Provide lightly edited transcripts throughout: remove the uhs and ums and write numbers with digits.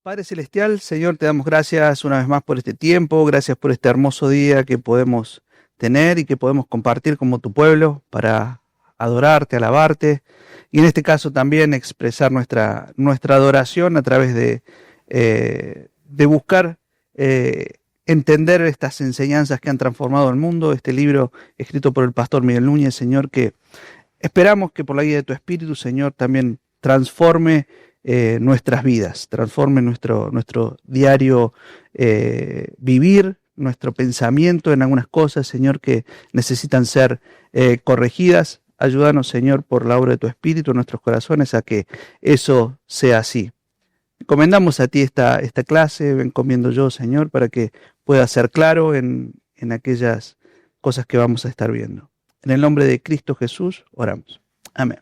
Padre Celestial, Señor, te damos gracias una vez más por este tiempo, gracias por este hermoso día que podemos tener y que podemos compartir como tu pueblo para adorarte, alabarte y en este caso también expresar nuestra adoración a través de buscar entender estas enseñanzas que han transformado el mundo, este libro escrito por el pastor Miguel Núñez, Señor, que esperamos que por la guía de tu Espíritu, Señor, también transforme nuestras vidas, transforme nuestro diario vivir, nuestro pensamiento en algunas cosas, Señor, que necesitan ser corregidas. Ayúdanos, Señor, por la obra de tu Espíritu en nuestros corazones a que eso sea así. Encomendamos a ti esta clase, encomiendo yo, Señor, para que pueda ser claro en aquellas cosas que vamos a estar viendo. En el nombre de Cristo Jesús, oramos. Amén.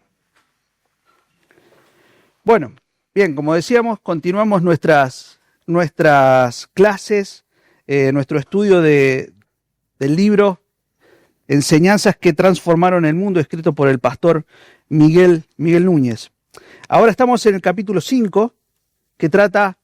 Bueno, bien, como decíamos, continuamos nuestras clases, nuestro estudio del libro Enseñanzas que transformaron el mundo, escrito por el pastor Miguel Núñez. Ahora estamos en el capítulo 5, que trata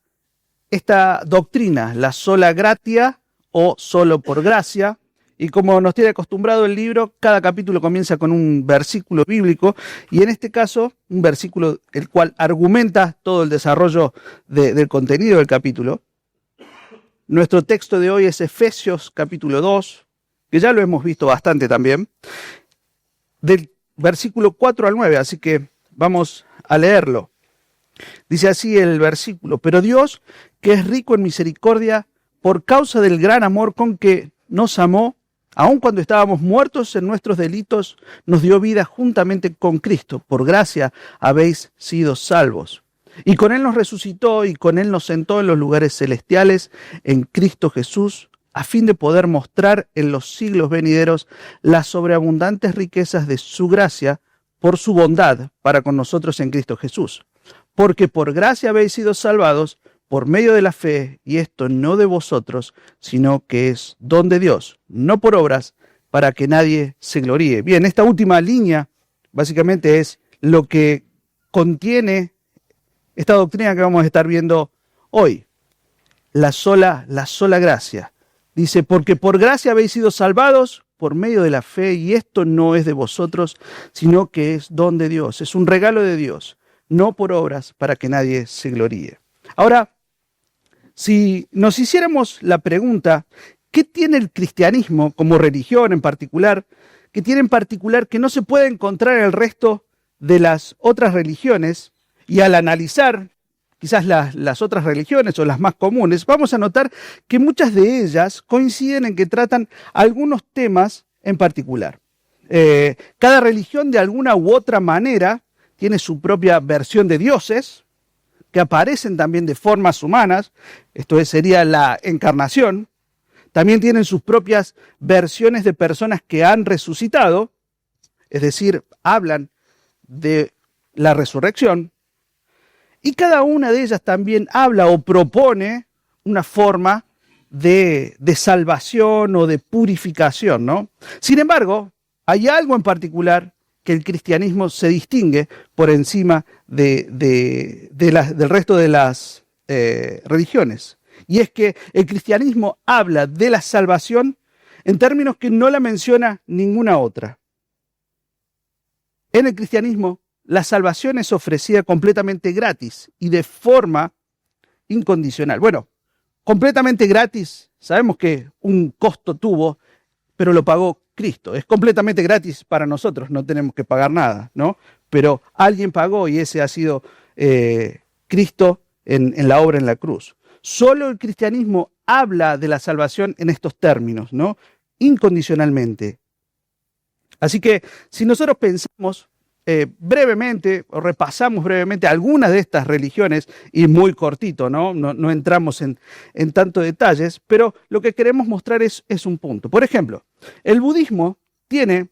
esta doctrina, la sola gratia o solo por gracia. Y como nos tiene acostumbrado el libro, cada capítulo comienza con un versículo bíblico y en este caso un versículo el cual argumenta todo el desarrollo del contenido del capítulo. Nuestro texto de hoy es Efesios capítulo 2, que ya lo hemos visto bastante también, del versículo 4 al 9, así que vamos a leerlo. Dice así el versículo: pero Dios, que es rico en misericordia, por causa del gran amor con que nos amó, aun cuando estábamos muertos en nuestros delitos, nos dio vida juntamente con Cristo. Por gracia habéis sido salvos. Y con Él nos resucitó y con Él nos sentó en los lugares celestiales en Cristo Jesús, a fin de poder mostrar en los siglos venideros las sobreabundantes riquezas de su gracia por su bondad para con nosotros en Cristo Jesús. Porque por gracia habéis sido salvados por medio de la fe, y esto no de vosotros, sino que es don de Dios, no por obras, para que nadie se gloríe. Bien, esta última línea básicamente es lo que contiene esta doctrina que vamos a estar viendo hoy. La sola gracia. Dice, porque por gracia habéis sido salvados por medio de la fe, y esto no es de vosotros, sino que es don de Dios. Es un regalo de Dios, no por obras, para que nadie se gloríe. Ahora, si nos hiciéramos la pregunta, ¿qué tiene el cristianismo como religión en particular? ¿Qué tiene en particular que no se puede encontrar en el resto de las otras religiones? Y al analizar quizás las otras religiones o las más comunes, vamos a notar que muchas de ellas coinciden en que tratan algunos temas en particular. Cada religión de alguna u otra manera tiene su propia versión de dioses, que aparecen también de formas humanas, esto sería la encarnación. También tienen sus propias versiones de personas que han resucitado, es decir, hablan de la resurrección. Y cada una de ellas también habla o propone una forma de salvación o de purificación, ¿no? Sin embargo, hay algo en particular que el cristianismo se distingue por encima del resto de las religiones. Y es que el cristianismo habla de la salvación en términos que no la menciona ninguna otra. En el cristianismo, la salvación es ofrecida completamente gratis y de forma incondicional. Bueno, completamente gratis, sabemos que un costo tuvo, pero lo pagó Cristo. Es completamente gratis para nosotros, no tenemos que pagar nada, ¿no? Pero alguien pagó y ese ha sido Cristo en la obra en la cruz. Solo el cristianismo habla de la salvación en estos términos, ¿no? Incondicionalmente. Así que si nosotros pensamos brevemente o repasamos brevemente algunas de estas religiones, y muy cortito, no entramos en tanto detalles, pero lo que queremos mostrar es un punto. Por ejemplo, el budismo tiene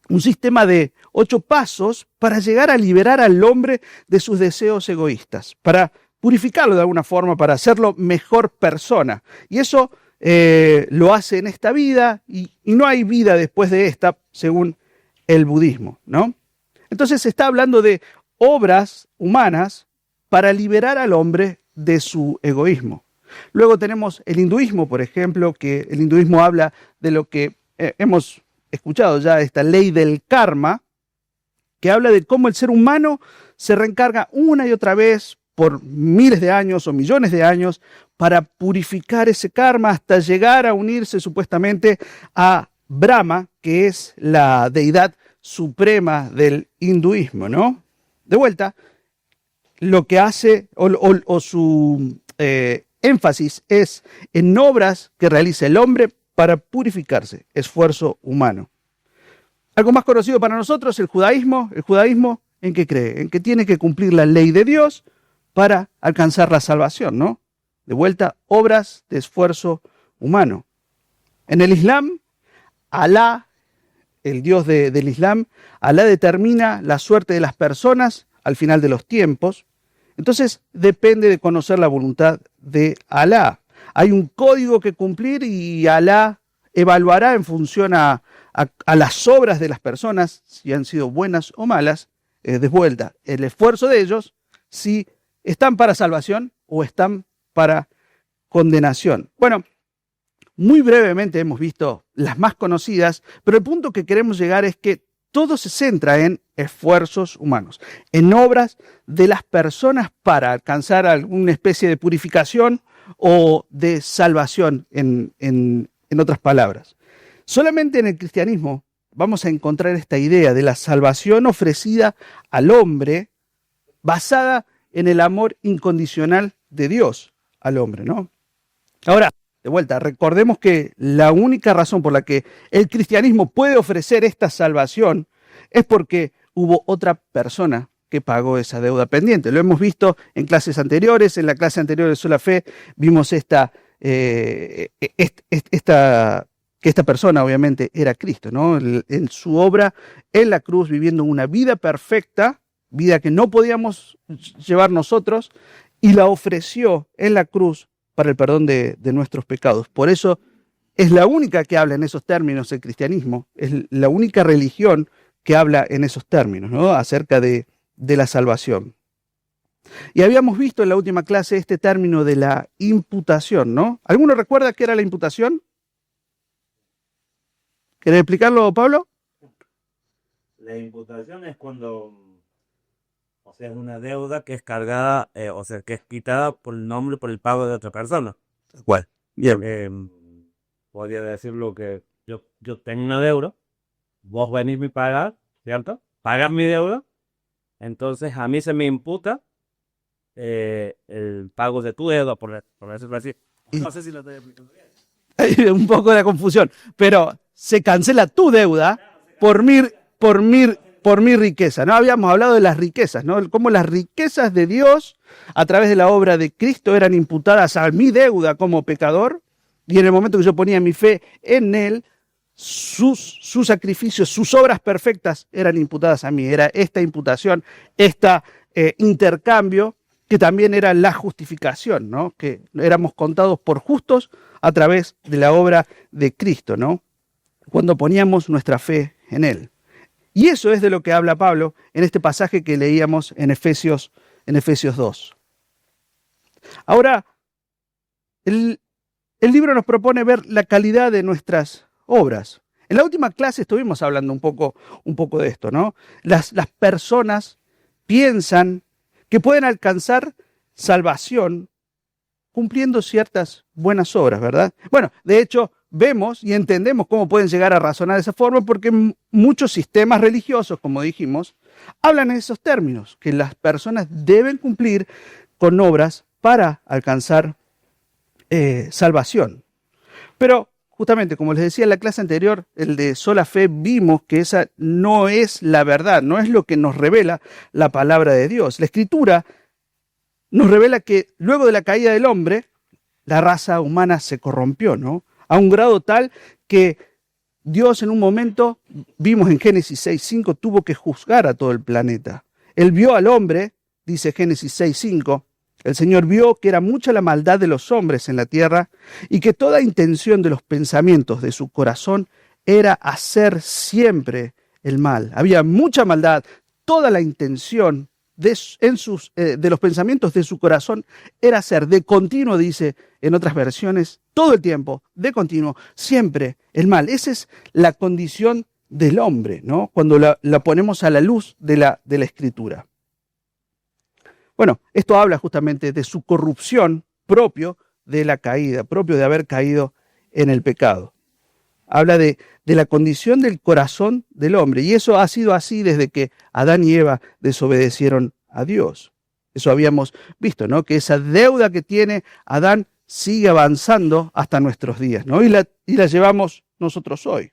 un sistema de 8 pasos para llegar a liberar al hombre de sus deseos egoístas, para purificarlo de alguna forma, para hacerlo mejor persona. Y eso lo hace en esta vida y no hay vida después de esta, según el budismo, ¿no? Entonces se está hablando de obras humanas para liberar al hombre de su egoísmo. Luego tenemos el hinduismo, por ejemplo, que el hinduismo habla de lo que hemos escuchado ya, esta ley del karma, que habla de cómo el ser humano se reencarga una y otra vez por miles de años o millones de años para purificar ese karma hasta llegar a unirse supuestamente a Brahma, que es la deidad suprema del hinduismo, ¿no? De vuelta, lo que hace o su énfasis es en obras que realiza el hombre para purificarse, esfuerzo humano. Algo más conocido para nosotros, el judaísmo. ¿El judaísmo en qué cree? En que tiene que cumplir la ley de Dios para alcanzar la salvación, ¿no? De vuelta, obras de esfuerzo humano. En el Islam, Alá, el Dios del Islam, Alá determina la suerte de las personas al final de los tiempos. Entonces, depende de conocer la voluntad de Alá. Hay un código que cumplir y Alá evaluará en función a las obras de las personas, si han sido buenas o malas, de vuelta, el esfuerzo de ellos, si están para salvación o están para condenación. Bueno, muy brevemente hemos visto las más conocidas, pero el punto que queremos llegar es que todo se centra en esfuerzos humanos, en obras de las personas para alcanzar alguna especie de purificación o de salvación, en otras palabras. Solamente en el cristianismo vamos a encontrar esta idea de la salvación ofrecida al hombre basada en el amor incondicional de Dios al hombre, ¿no? Ahora, de vuelta, recordemos que la única razón por la que el cristianismo puede ofrecer esta salvación es porque hubo otra persona que pagó esa deuda pendiente. Lo hemos visto en clases anteriores. En la clase anterior de Sola Fe vimos que esta persona obviamente era Cristo, ¿no? En su obra en la cruz, viviendo una vida perfecta, vida que no podíamos llevar nosotros, y la ofreció en la cruz para el perdón de nuestros pecados. Por eso es la única que habla en esos términos el cristianismo, es la única religión que habla en esos términos, ¿no? Acerca de la salvación. Y habíamos visto en la última clase este término de la imputación, ¿no? ¿Alguno recuerda qué era la imputación? ¿Querés explicarlo, Pablo? La imputación es cuando, o sea, es una deuda que es cargada, o sea, que es quitada por el nombre, por el pago de otra persona. ¿Cuál? Bien. Podría decirlo que yo tengo una deuda, vos venís a pagar, ¿cierto? Pagas mi deuda, entonces a mí se me imputa el pago de tu deuda, por decirlo así. No sé si lo estoy explicando bien. Hay un poco de confusión, pero se cancela tu deuda por mi riqueza, ¿no? Habíamos hablado de las riquezas, ¿no? Cómo las riquezas de Dios a través de la obra de Cristo eran imputadas a mi deuda como pecador, y en el momento que yo ponía mi fe en Él, sus sacrificios, sus obras perfectas eran imputadas a mí. Era esta imputación, intercambio, que también era la justificación, ¿no? Que éramos contados por justos a través de la obra de Cristo, ¿no? Cuando poníamos nuestra fe en Él. Y eso es de lo que habla Pablo en este pasaje que leíamos en Efesios 2. Ahora, el libro nos propone ver la calidad de nuestras obras. En la última clase estuvimos hablando un poco de esto, ¿no? Las personas piensan que pueden alcanzar salvación cumpliendo ciertas buenas obras, ¿verdad? Bueno, de hecho, vemos y entendemos cómo pueden llegar a razonar de esa forma porque muchos sistemas religiosos, como dijimos, hablan en esos términos, que las personas deben cumplir con obras para alcanzar salvación. Pero justamente, como les decía en la clase anterior, el de Sola Fe, vimos que esa no es la verdad, no es lo que nos revela la palabra de Dios. La Escritura nos revela que luego de la caída del hombre, la raza humana se corrompió, ¿no? A un grado tal que Dios en un momento, vimos en Génesis 6:5, tuvo que juzgar a todo el planeta. Él vio al hombre, dice Génesis 6:5, el Señor vio que era mucha la maldad de los hombres en la tierra y que toda intención de los pensamientos de su corazón era hacer siempre el mal. Había mucha maldad, toda la intención de los pensamientos de su corazón era hacer de continuo, dice en otras versiones, todo el tiempo, de continuo, siempre el mal. Esa es la condición del hombre, ¿no? Cuando la ponemos a la luz de la Escritura. Bueno, esto habla justamente de su corrupción propio de la caída, propio de haber caído en el pecado. Habla de la condición del corazón del hombre. Y eso ha sido así desde que Adán y Eva desobedecieron a Dios. Eso habíamos visto, ¿no? Que esa deuda que tiene Adán sigue avanzando hasta nuestros días, ¿no? Y la llevamos nosotros hoy.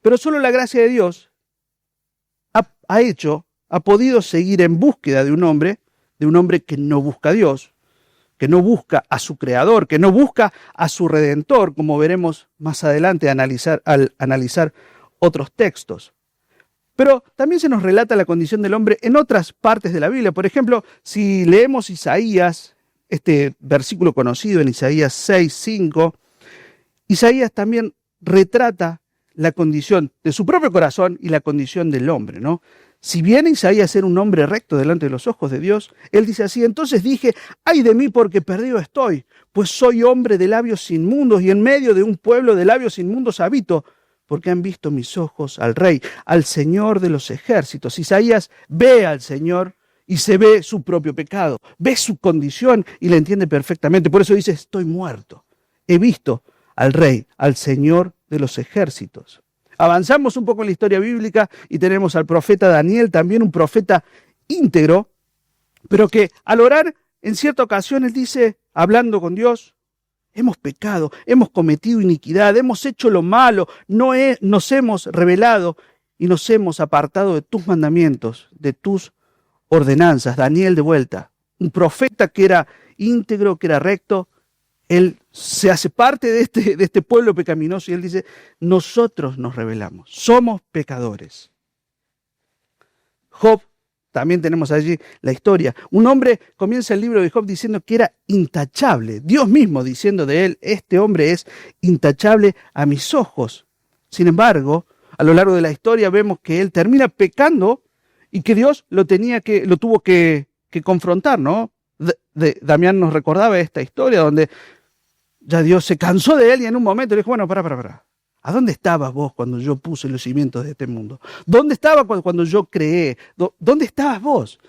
Pero solo la gracia de Dios ha podido seguir en búsqueda de un hombre que no busca a Dios, que no busca a su creador, que no busca a su redentor, como veremos más adelante al analizar otros textos. Pero también se nos relata la condición del hombre en otras partes de la Biblia. Por ejemplo, si leemos Isaías, este versículo conocido en Isaías 6:5, Isaías también retrata la condición de su propio corazón y la condición del hombre, ¿no? Si bien Isaías era un hombre recto delante de los ojos de Dios, él dice así: entonces dije, ay de mí porque perdido estoy, pues soy hombre de labios inmundos y en medio de un pueblo de labios inmundos habito, porque han visto mis ojos al Rey, al Señor de los ejércitos. Isaías ve al Señor y se ve su propio pecado, ve su condición y la entiende perfectamente. Por eso dice, estoy muerto, he visto al Rey, al Señor de los ejércitos. Avanzamos un poco en la historia bíblica y tenemos al profeta Daniel, también un profeta íntegro, pero que al orar en cierta ocasión él dice, hablando con Dios, hemos pecado, hemos cometido iniquidad, hemos hecho lo malo, nos hemos rebelado y nos hemos apartado de tus mandamientos, de tus ordenanzas. Daniel de vuelta, un profeta que era íntegro, que era recto, él se hace parte de este pueblo pecaminoso y él dice, nosotros nos rebelamos, somos pecadores. Job, también tenemos allí la historia. Un hombre comienza el libro de Job diciendo que era intachable. Dios mismo diciendo de él, este hombre es intachable a mis ojos. Sin embargo, a lo largo de la historia vemos que él termina pecando y que Dios lo tuvo que confrontar, ¿no? Damián nos recordaba esta historia donde ya Dios se cansó de él y en un momento le dijo, bueno, pará. ¿A dónde estabas vos cuando yo puse los cimientos de este mundo? ¿Dónde estabas cuando yo creé? ¿Dónde estabas vos?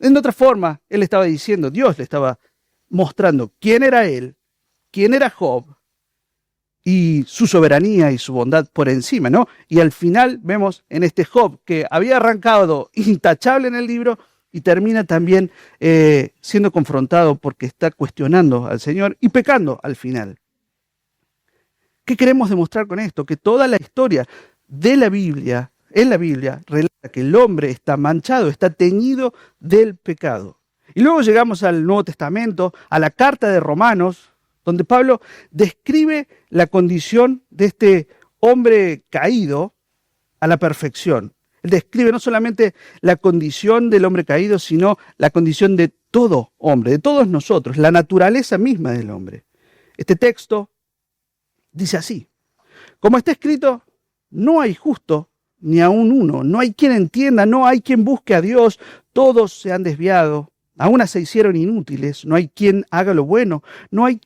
En otra forma, él estaba diciendo, Dios le estaba mostrando quién era él, quién era Job y su soberanía y su bondad por encima, ¿no? Y al final vemos en este Job que había arrancado intachable en el libro, y termina también siendo confrontado porque está cuestionando al Señor y pecando al final. ¿Qué queremos demostrar con esto? Que toda la historia de la Biblia, en la Biblia, relata que el hombre está manchado, está teñido del pecado. Y luego llegamos al Nuevo Testamento, a la carta de Romanos, donde Pablo describe la condición de este hombre caído a la perfección. Él describe no solamente la condición del hombre caído, sino la condición de todo hombre, de todos nosotros, la naturaleza misma del hombre. Este texto dice así, como está escrito, no hay justo ni aun uno, no hay quien entienda, no hay quien busque a Dios, todos se han desviado, a una se hicieron inútiles, no hay quien haga lo bueno, no hay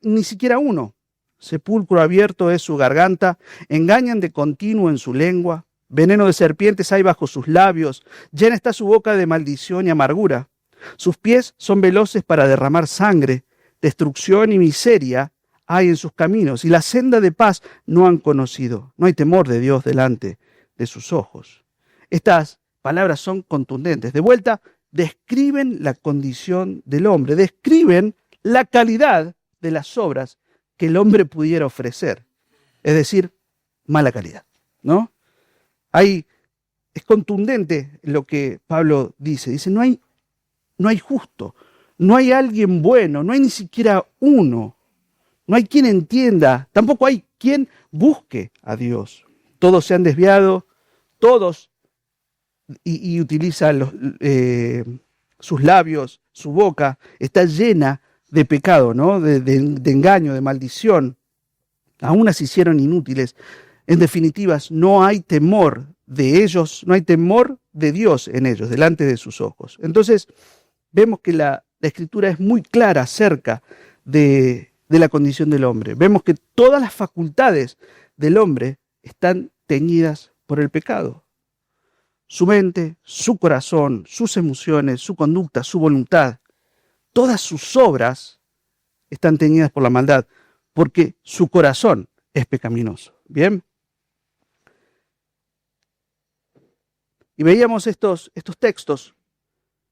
ni siquiera uno. Sepulcro abierto es su garganta, engañan de continuo en su lengua. Veneno de serpientes hay bajo sus labios, llena está su boca de maldición y amargura. Sus pies son veloces para derramar sangre, destrucción y miseria hay en sus caminos, y la senda de paz no han conocido. No hay temor de Dios delante de sus ojos. Estas palabras son contundentes. De vuelta, describen la condición del hombre, describen la calidad de las obras que el hombre pudiera ofrecer. Es decir, mala calidad, ¿no? Es contundente lo que Pablo dice. Dice, no hay justo, no hay alguien bueno, no hay ni siquiera uno. No hay quien entienda, tampoco hay quien busque a Dios. Todos se han desviado, todos, y utiliza sus labios, su boca, está llena de pecado, ¿no? De engaño, de maldición. Aún se hicieron inútiles. En definitiva, no hay temor de ellos, no hay temor de Dios en ellos, delante de sus ojos. Entonces, vemos que la Escritura es muy clara acerca de la condición del hombre. Vemos que todas las facultades del hombre están teñidas por el pecado. Su mente, su corazón, sus emociones, su conducta, su voluntad, todas sus obras están teñidas por la maldad, porque su corazón es pecaminoso. ¿Bien? Y veíamos estos textos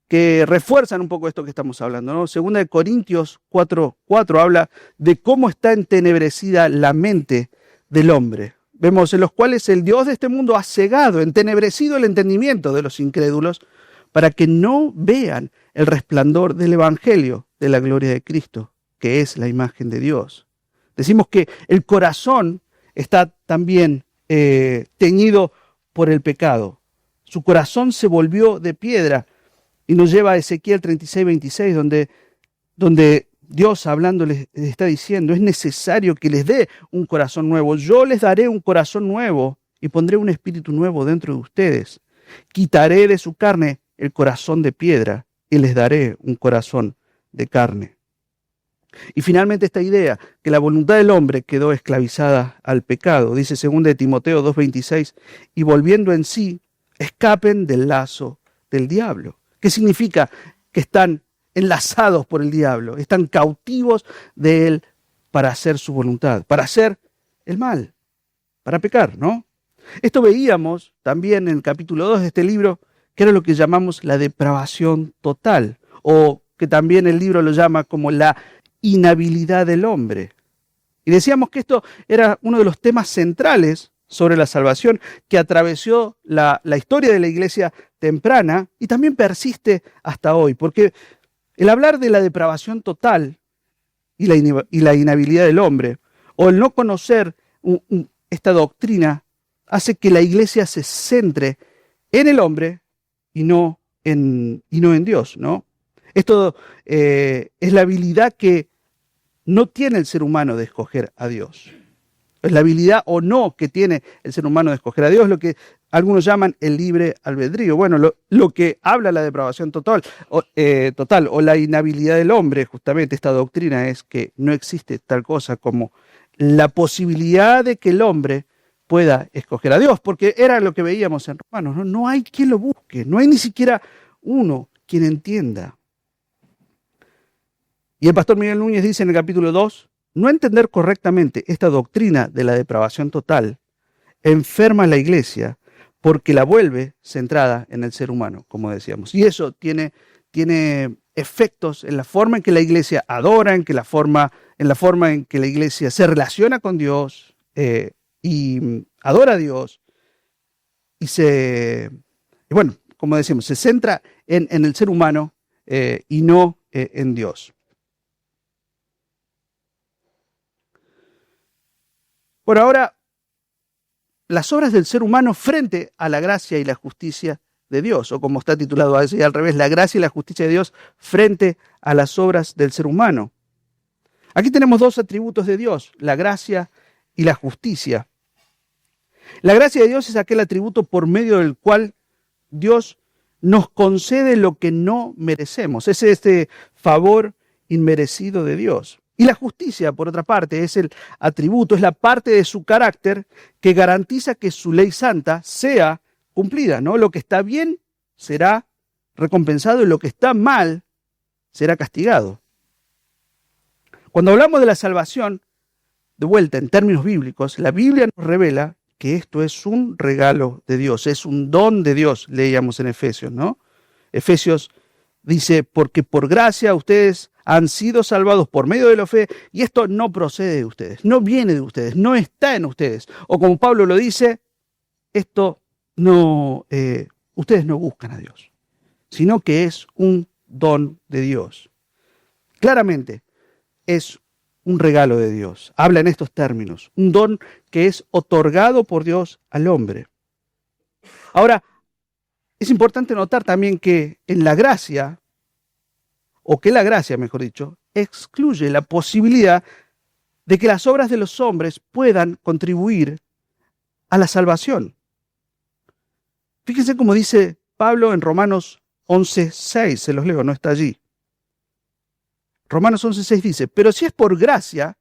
que refuerzan un poco esto que estamos hablando, ¿no? Segunda de Corintios 4:4 habla de cómo está entenebrecida la mente del hombre. Vemos en los cuales el Dios de este mundo ha cegado, entenebrecido el entendimiento de los incrédulos para que no vean el resplandor del Evangelio de la gloria de Cristo, que es la imagen de Dios. Decimos que el corazón está también teñido por el pecado. Su corazón se volvió de piedra y nos lleva a Ezequiel 36:26, donde Dios hablando les está diciendo, es necesario que les dé un corazón nuevo. Yo les daré un corazón nuevo y pondré un espíritu nuevo dentro de ustedes. Quitaré de su carne el corazón de piedra y les daré un corazón de carne. Y finalmente esta idea, que la voluntad del hombre quedó esclavizada al pecado. Dice 2 de Timoteo 2:26, y volviendo en sí, escapen del lazo del diablo. ¿Qué significa? Que están enlazados por el diablo, están cautivos de él para hacer su voluntad, para hacer el mal, para pecar, ¿no? Esto veíamos también en el capítulo 2 de este libro, que era lo que llamamos la depravación total, o que también el libro lo llama como la inhabilidad del hombre. Y decíamos que esto era uno de los temas centrales sobre la salvación que atravesó la historia de la iglesia temprana y también persiste hasta hoy, porque el hablar de la depravación total y la inhabilidad del hombre, o el no conocer esta doctrina, hace que la iglesia se centre en el hombre y no en Dios, ¿no? Esto es la habilidad que no tiene el ser humano de escoger a Dios. Es la habilidad o no que tiene el ser humano de escoger a Dios, lo que algunos llaman el libre albedrío. Bueno, lo que habla la depravación total o la inhabilidad del hombre, justamente esta doctrina, es que no existe tal cosa como la posibilidad de que el hombre pueda escoger a Dios, porque era lo que veíamos en Romanos, ¿no? No hay quien lo busque, no hay ni siquiera uno quien entienda. Y el pastor Miguel Núñez dice en el capítulo 2, no entender correctamente esta doctrina de la depravación total enferma a la iglesia porque la vuelve centrada en el ser humano, como decíamos. Y eso tiene efectos en la forma en que la iglesia adora, en la forma en que la iglesia se relaciona con Dios y adora a Dios. Y bueno, como decimos, se centra en el ser humano y no en Dios. Por ahora, las obras del ser humano frente a la gracia y la justicia de Dios, o como está titulado así al revés, la gracia y la justicia de Dios frente a las obras del ser humano. Aquí tenemos dos atributos de Dios, la gracia y la justicia. La gracia de Dios es aquel atributo por medio del cual Dios nos concede lo que no merecemos, es este favor inmerecido de Dios. Y la justicia, por otra parte, es el atributo, es la parte de su carácter que garantiza que su ley santa sea cumplida, ¿no? Lo que está bien será recompensado y lo que está mal será castigado. Cuando hablamos de la salvación, de vuelta en términos bíblicos, la Biblia nos revela que esto es un regalo de Dios, es un don de Dios, leíamos en Efesios, ¿no? Efesios dice, porque por gracia ustedes han sido salvados por medio de la fe, y esto no procede de ustedes, no viene de ustedes, no está en ustedes. O como Pablo lo dice, esto no, ustedes no buscan a Dios, sino que es un don de Dios. Claramente, es un regalo de Dios. Habla en estos términos, un don que es otorgado por Dios al hombre. Ahora, es importante notar también que en la gracia, o que la gracia, mejor dicho, excluye la posibilidad de que las obras de los hombres puedan contribuir a la salvación. Fíjense cómo dice Pablo en Romanos 11:6, se los leo, no está allí. Romanos 11:6 dice, pero si es por gracia,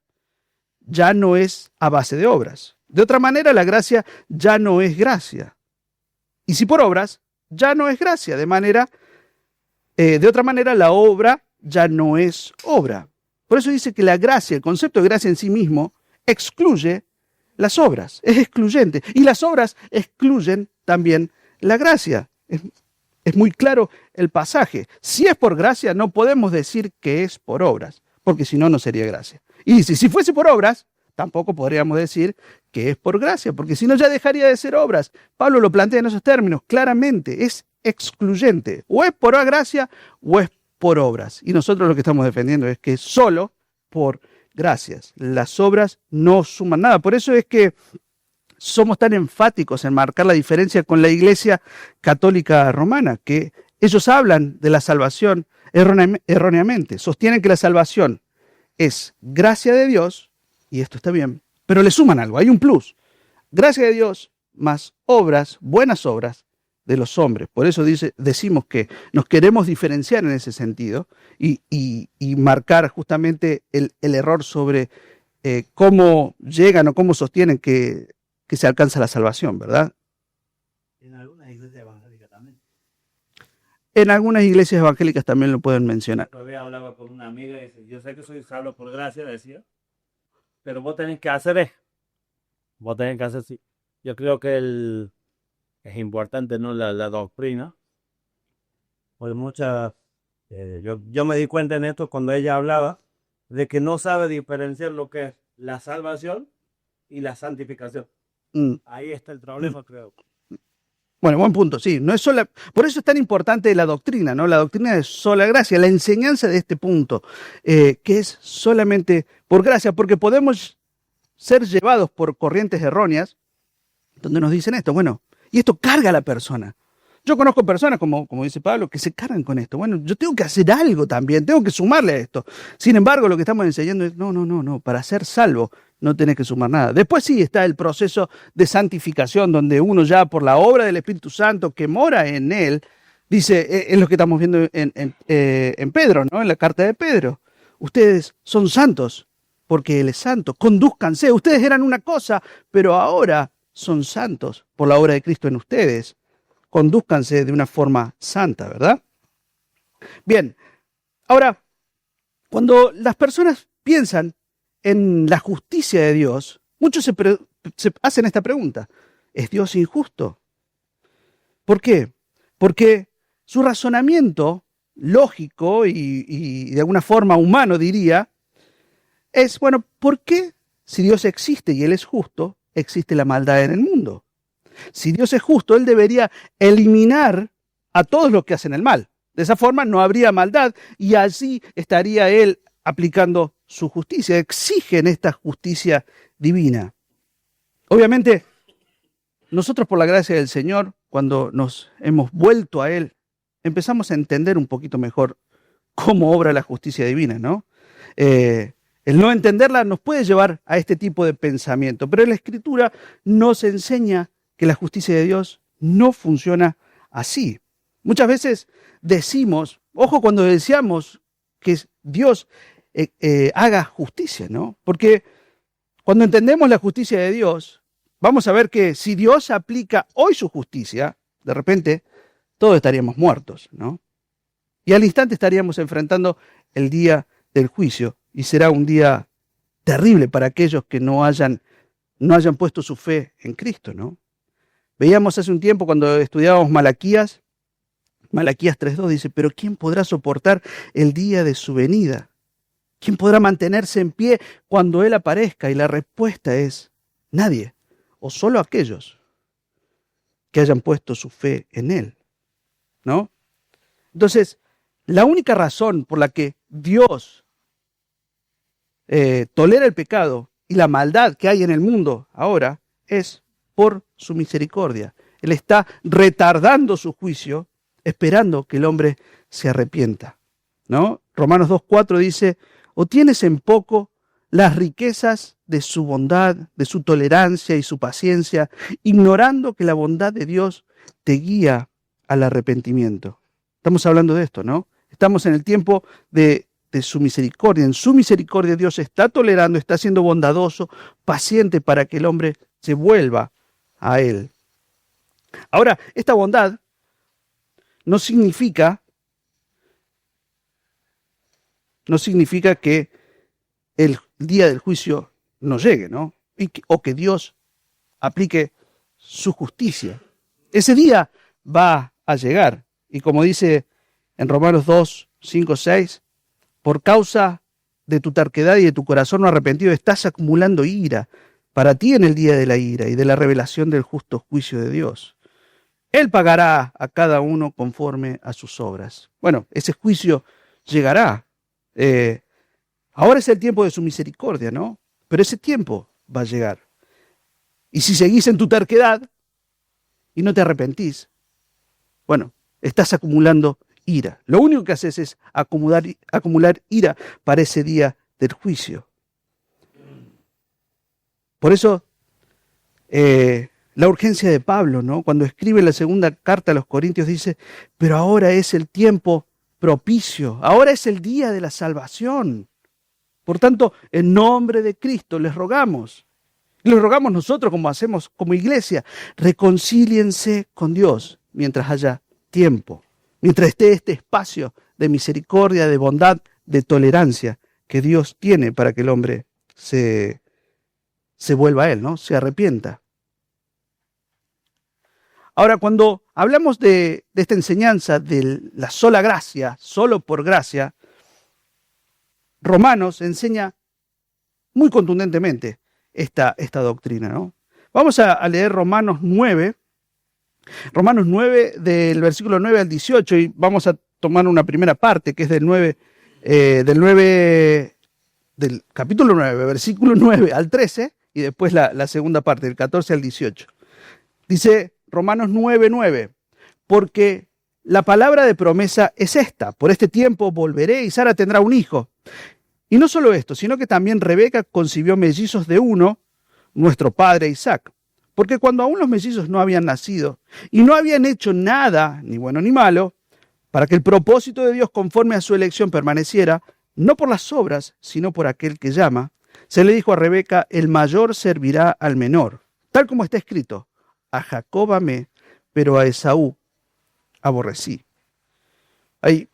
ya no es a base de obras. De otra manera, la gracia ya no es gracia. Y si por obras, ya no es gracia. De otra manera, la obra ya no es obra. Por eso dice que la gracia, el concepto de gracia en sí mismo, excluye las obras, es excluyente. Y las obras excluyen también la gracia. Es muy claro el pasaje. Si es por gracia, no podemos decir que es por obras, porque si no, no sería gracia. Y dice, si fuese por obras, tampoco podríamos decir que es por gracia, porque si no ya dejaría de ser obras. Pablo lo plantea en esos términos, claramente, es excluyente. O es por gracia o es por obras. Y nosotros lo que estamos defendiendo es que solo por gracias. Las obras no suman nada. Por eso es que somos tan enfáticos en marcar la diferencia con la Iglesia Católica Romana, que ellos hablan de la salvación erróneamente. Sostienen que la salvación es gracia de Dios, y esto está bien, pero le suman algo, hay un plus. Gracia de Dios más obras, buenas obras de los hombres. Por eso decimos que nos queremos diferenciar en ese sentido y marcar justamente el error sobre cómo llegan o cómo sostienen que se alcanza la salvación, ¿verdad? En algunas iglesias evangélicas también. En algunas iglesias evangélicas también lo pueden mencionar. Todavía hablaba con una amiga y dice, yo sé que soy salvo por gracia, decía, pero vos tenés que hacer eso. Vos tenés que hacer sí. Yo creo que es importante, ¿no? La doctrina. Pues muchas, yo me di cuenta en esto cuando ella hablaba de que no sabe diferenciar lo que es la salvación y la santificación. Ahí está el problema, creo. Bueno, buen punto, sí. No es sola, por eso es tan importante la doctrina, ¿no? La doctrina de sola gracia, la enseñanza de este punto, que es solamente por gracia, porque podemos ser llevados por corrientes erróneas donde nos dicen esto, bueno, y esto carga a la persona. Yo conozco personas, como dice Pablo, que se cargan con esto. Bueno, yo tengo que hacer algo también, tengo que sumarle a esto. Sin embargo, lo que estamos enseñando es, no, para ser salvo no tenés que sumar nada. Después sí está el proceso de santificación, donde uno ya por la obra del Espíritu Santo que mora en él, dice, es lo que estamos viendo en Pedro, ¿no? En la carta de Pedro. Ustedes son santos porque Él es santo. Condúzcanse. Ustedes eran una cosa, pero ahora son santos por la obra de Cristo en ustedes. Condúzcanse de una forma santa, ¿verdad? Bien, ahora, cuando las personas piensan en la justicia de Dios, muchos se hacen esta pregunta: ¿es Dios injusto? ¿Por qué? Porque su razonamiento lógico y de alguna forma humano, diría, es, bueno, ¿por qué si Dios existe y Él es justo, existe la maldad en el mundo? Si Dios es justo, Él debería eliminar a todos los que hacen el mal. De esa forma no habría maldad y así estaría Él aplicando su justicia. Exigen esta justicia divina. Obviamente, nosotros por la gracia del Señor, cuando nos hemos vuelto a Él, empezamos a entender un poquito mejor cómo obra la justicia divina, ¿no? El no entenderla nos puede llevar a este tipo de pensamiento, pero en la Escritura nos enseña que la justicia de Dios no funciona así. Muchas veces decimos, ojo cuando deseamos que Dios haga justicia, ¿no? Porque cuando entendemos la justicia de Dios, vamos a ver que si Dios aplica hoy su justicia, de repente todos estaríamos muertos, ¿no? Y al instante estaríamos enfrentando el día del juicio y será un día terrible para aquellos que no hayan puesto su fe en Cristo, ¿no? Veíamos hace un tiempo cuando estudiábamos Malaquías 3:2 dice, pero ¿quién podrá soportar el día de su venida? ¿Quién podrá mantenerse en pie cuando Él aparezca? Y la respuesta es, nadie, o solo aquellos que hayan puesto su fe en Él, ¿no? Entonces, la única razón por la que Dios tolera el pecado y la maldad que hay en el mundo ahora es por su misericordia. Él está retardando su juicio, esperando que el hombre se arrepienta, ¿no? Romanos 2:4 dice, ¿o tienes en poco las riquezas de su bondad, de su tolerancia y su paciencia, ignorando que la bondad de Dios te guía al arrepentimiento. Estamos hablando de esto, ¿no? Estamos en el tiempo de su misericordia. En su misericordia Dios está tolerando, está siendo bondadoso, paciente para que el hombre se vuelva a Él. Ahora, esta bondad no significa que el día del juicio no llegue, ¿no? O que Dios aplique su justicia. Ese día va a llegar. Y como dice en Romanos 2, 5, 6, por causa de tu terquedad y de tu corazón no arrepentido, estás acumulando ira para ti en el día de la ira y de la revelación del justo juicio de Dios. Él pagará a cada uno conforme a sus obras. Bueno, ese juicio llegará. Ahora es el tiempo de su misericordia, ¿no? Pero ese tiempo va a llegar. Y si seguís en tu terquedad y no te arrepentís, bueno, estás acumulando ira. Lo único que haces es acumular ira para ese día del juicio. Por eso, la urgencia de Pablo, ¿no? Cuando escribe la segunda carta a los Corintios dice, pero ahora es el tiempo propicio, ahora es el día de la salvación. Por tanto, en nombre de Cristo les rogamos nosotros como hacemos como iglesia, reconcíliense con Dios mientras haya tiempo, mientras esté este espacio de misericordia, de bondad, de tolerancia que Dios tiene para que el hombre se vuelva a Él, ¿no? Se arrepienta. Ahora, cuando hablamos de esta enseñanza de la sola gracia, solo por gracia, Romanos enseña muy contundentemente esta doctrina, ¿no? Vamos a leer Romanos 9 del versículo 9 al 18 y vamos a tomar una primera parte que es del capítulo 9, versículo 9 al 13 y después la segunda parte, del 14 al 18. Dice Romanos 9:9, porque la palabra de promesa es esta, por este tiempo volveré y Sara tendrá un hijo. Y no solo esto, sino que también Rebeca concibió mellizos de uno, nuestro padre Isaac. Porque cuando aún los mellizos no habían nacido y no habían hecho nada, ni bueno ni malo, para que el propósito de Dios conforme a su elección permaneciera, no por las obras, sino por aquel que llama, se le dijo a Rebeca, el mayor servirá al menor. Tal como está escrito, a Jacob amé, pero a Esaú aborrecí. Hay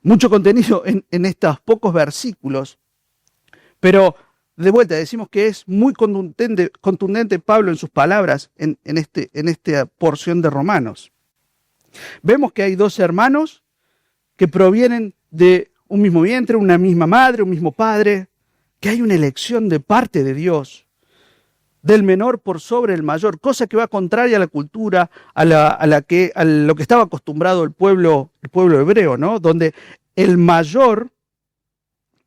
mucho contenido en estos pocos versículos, pero de vuelta decimos que es muy contundente Pablo en sus palabras en esta porción de Romanos. Vemos que hay dos hermanos que provienen de un mismo vientre, una misma madre, un mismo padre, que hay una elección de parte de Dios, del menor por sobre el mayor, cosa que va contraria a la cultura, a lo que estaba acostumbrado el pueblo hebreo, ¿no? Donde el mayor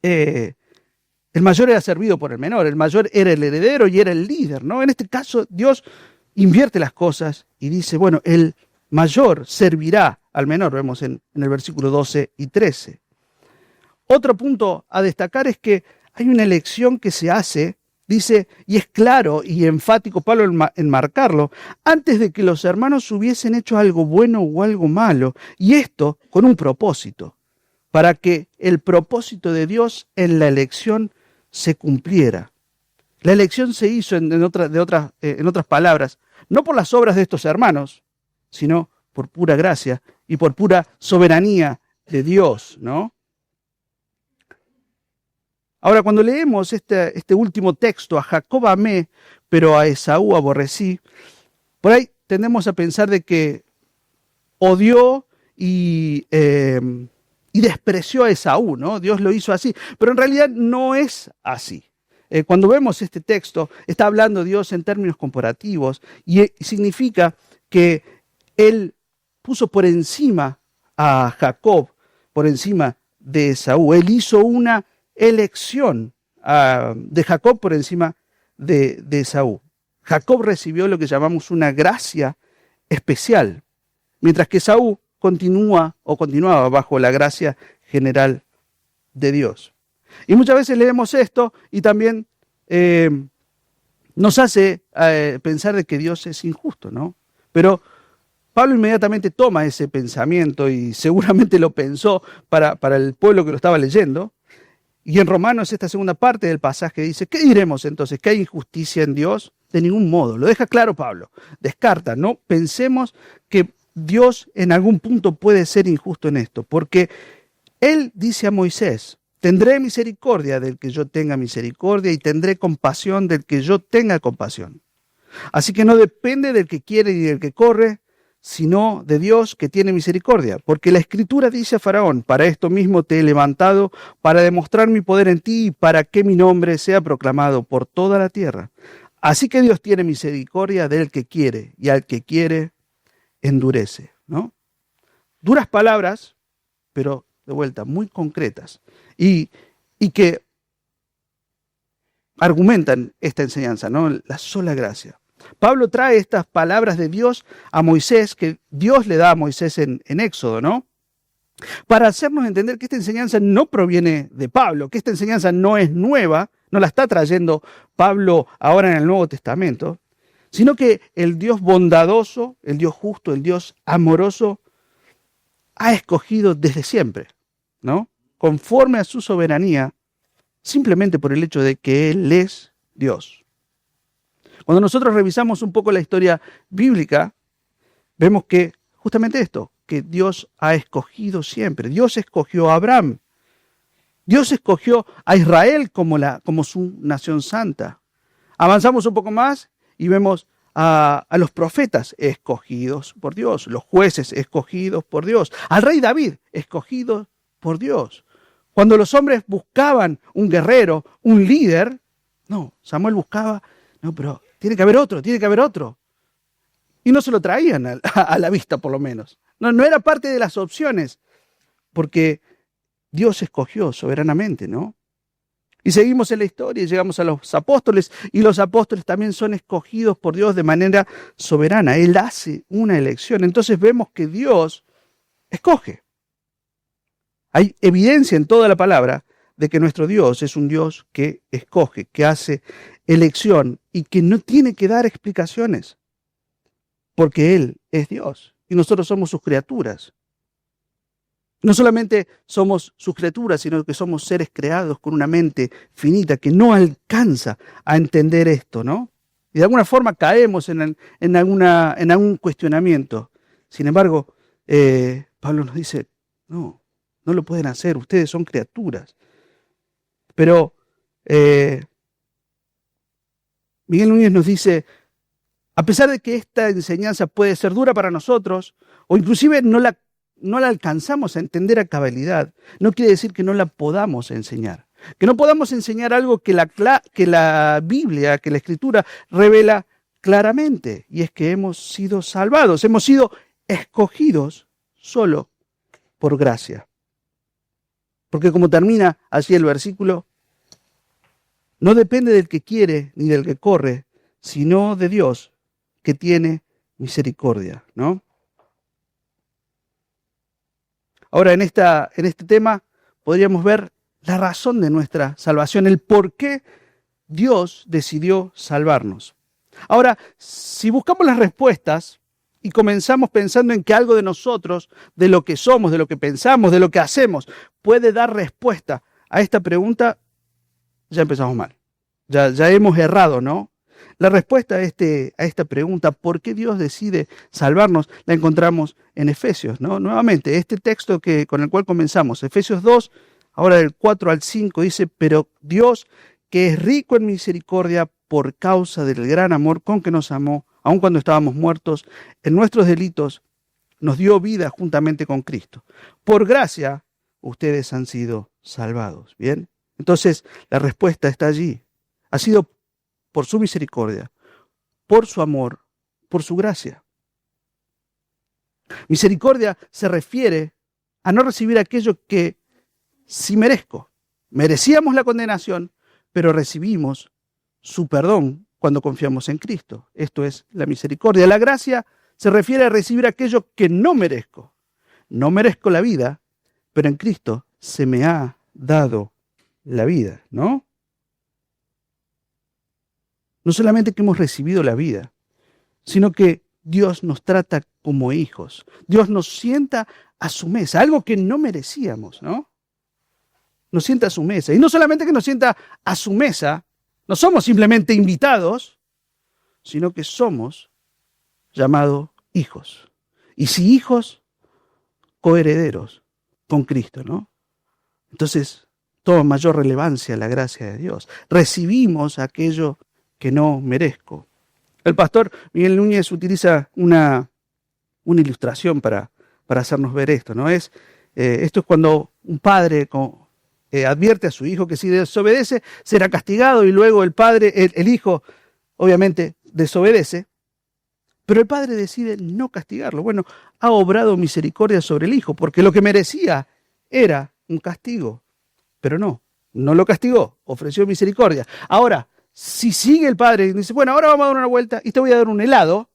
era servido por el menor, el mayor era el heredero y era el líder, ¿no? En este caso, Dios invierte las cosas y dice, bueno, el mayor servirá al menor, vemos en el versículo 12 y 13. Otro punto a destacar es que hay una elección que se hace, dice, y es claro y enfático Pablo en marcarlo, antes de que los hermanos hubiesen hecho algo bueno o algo malo, y esto con un propósito, para que el propósito de Dios en la elección se cumpliera. La elección se hizo, en otras palabras, no por las obras de estos hermanos, sino por pura gracia y por pura soberanía de Dios, ¿no? Ahora, cuando leemos este último texto, a Jacob amé, pero a Esaú aborrecí, por ahí tendemos a pensar de que odió y despreció a Esaú, ¿no? Dios lo hizo así, pero en realidad no es así. Cuando vemos este texto, está hablando Dios en términos comparativos y significa que Él puso por encima a Jacob, por encima de Esaú. Él hizo una elección de Jacob por encima de Esaú. Jacob recibió lo que llamamos una gracia especial, mientras que Esaú continuaba bajo la gracia general de Dios. Y muchas veces leemos esto y también nos hace pensar de que Dios es injusto, ¿no? Pero Pablo inmediatamente toma ese pensamiento y seguramente lo pensó para el pueblo que lo estaba leyendo. Y en Romanos, esta segunda parte del pasaje dice, ¿qué diremos entonces? ¿Que hay injusticia en Dios? De ningún modo. Lo deja claro Pablo. Descarta, no pensemos que Dios en algún punto puede ser injusto en esto, porque Él dice a Moisés, tendré misericordia del que yo tenga misericordia y tendré compasión del que yo tenga compasión. Así que no depende del que quiere ni del que corre, sino de Dios que tiene misericordia. Porque la Escritura dice a Faraón, para esto mismo te he levantado, para demostrar mi poder en ti y para que mi nombre sea proclamado por toda la tierra. Así que Dios tiene misericordia del que quiere y al que quiere endurece, ¿no? Duras palabras, pero de vuelta, muy concretas y que argumentan esta enseñanza, ¿no? La sola gracia. Pablo trae estas palabras de Dios a Moisés, que Dios le da a Moisés en Éxodo, ¿no? Para hacernos entender que esta enseñanza no proviene de Pablo, que esta enseñanza no es nueva, no la está trayendo Pablo ahora en el Nuevo Testamento, sino que el Dios bondadoso, el Dios justo, el Dios amoroso, ha escogido desde siempre, ¿no? Conforme a su soberanía, simplemente por el hecho de que Él es Dios. Cuando nosotros revisamos un poco la historia bíblica, vemos que justamente esto, que Dios ha escogido siempre. Dios escogió a Abraham. Dios escogió a Israel como su nación santa. Avanzamos un poco más y vemos a los profetas escogidos por Dios, los jueces escogidos por Dios, al rey David escogido por Dios. Cuando los hombres buscaban un guerrero, un líder, no, Samuel buscaba, no, pero tiene que haber otro. Y no se lo traían a la vista, por lo menos. No era parte de las opciones, porque Dios escogió soberanamente, ¿no? Y seguimos en la historia y llegamos a los apóstoles, y los apóstoles también son escogidos por Dios de manera soberana. Él hace una elección. Entonces vemos que Dios escoge. Hay evidencia en toda la palabra de que nuestro Dios es un Dios que escoge, que hace elección y que no tiene que dar explicaciones, porque Él es Dios y nosotros somos sus criaturas. No solamente somos sus criaturas, sino que somos seres creados con una mente finita que no alcanza a entender esto, ¿no? Y de alguna forma caemos en algún cuestionamiento. Sin embargo, Pablo nos dice, no lo pueden hacer, ustedes son criaturas. Pero Miguel Núñez nos dice, a pesar de que esta enseñanza puede ser dura para nosotros, o inclusive no la alcanzamos a entender a cabalidad, no quiere decir que no la podamos enseñar. Que no podamos enseñar algo que la Biblia, que la Escritura revela claramente, y es que hemos sido salvados, hemos sido escogidos solo por gracia. Porque como termina así el versículo, no depende del que quiere ni del que corre, sino de Dios que tiene misericordia, ¿no? Ahora, en este tema podríamos ver la razón de nuestra salvación, el por qué Dios decidió salvarnos. Ahora, si buscamos las respuestas y comenzamos pensando en que algo de nosotros, de lo que somos, de lo que pensamos, de lo que hacemos, puede dar respuesta a esta pregunta, ya empezamos mal. Ya hemos errado, ¿no? La respuesta a esta pregunta, ¿por qué Dios decide salvarnos?, la encontramos en Efesios, ¿no? Nuevamente, este texto con el cual comenzamos, Efesios 2, ahora del 4 al 5, dice, pero Dios, que es rico en misericordia por causa del gran amor con que nos amó, aun cuando estábamos muertos en nuestros delitos, nos dio vida juntamente con Cristo. Por gracia, ustedes han sido salvados, ¿bien? Entonces, la respuesta está allí. Ha sido por su misericordia, por su amor, por su gracia. Misericordia se refiere a no recibir aquello que sí merezco. Merecíamos la condenación, pero recibimos su perdón cuando confiamos en Cristo. Esto es la misericordia. La gracia se refiere a recibir aquello que no merezco. No merezco la vida, pero en Cristo se me ha dado la vida, ¿no? No solamente que hemos recibido la vida, sino que Dios nos trata como hijos. Dios nos sienta a su mesa, algo que no merecíamos, ¿no? Nos sienta a su mesa. Y no solamente que nos sienta a su mesa, no somos simplemente invitados, sino que somos llamados hijos. Y si hijos, coherederos con Cristo, ¿no? Entonces, toma mayor relevancia la gracia de Dios. Recibimos aquello que no merezco. El pastor Miguel Núñez utiliza una ilustración para hacernos ver esto, ¿no? Esto es cuando un padre advierte a su hijo que si desobedece será castigado y luego el hijo obviamente desobedece, pero el padre decide no castigarlo. Bueno, ha obrado misericordia sobre el hijo porque lo que merecía era un castigo, pero no lo castigó, ofreció misericordia. Ahora, si sigue el padre y dice, bueno, ahora vamos a dar una vuelta y te voy a dar un helado,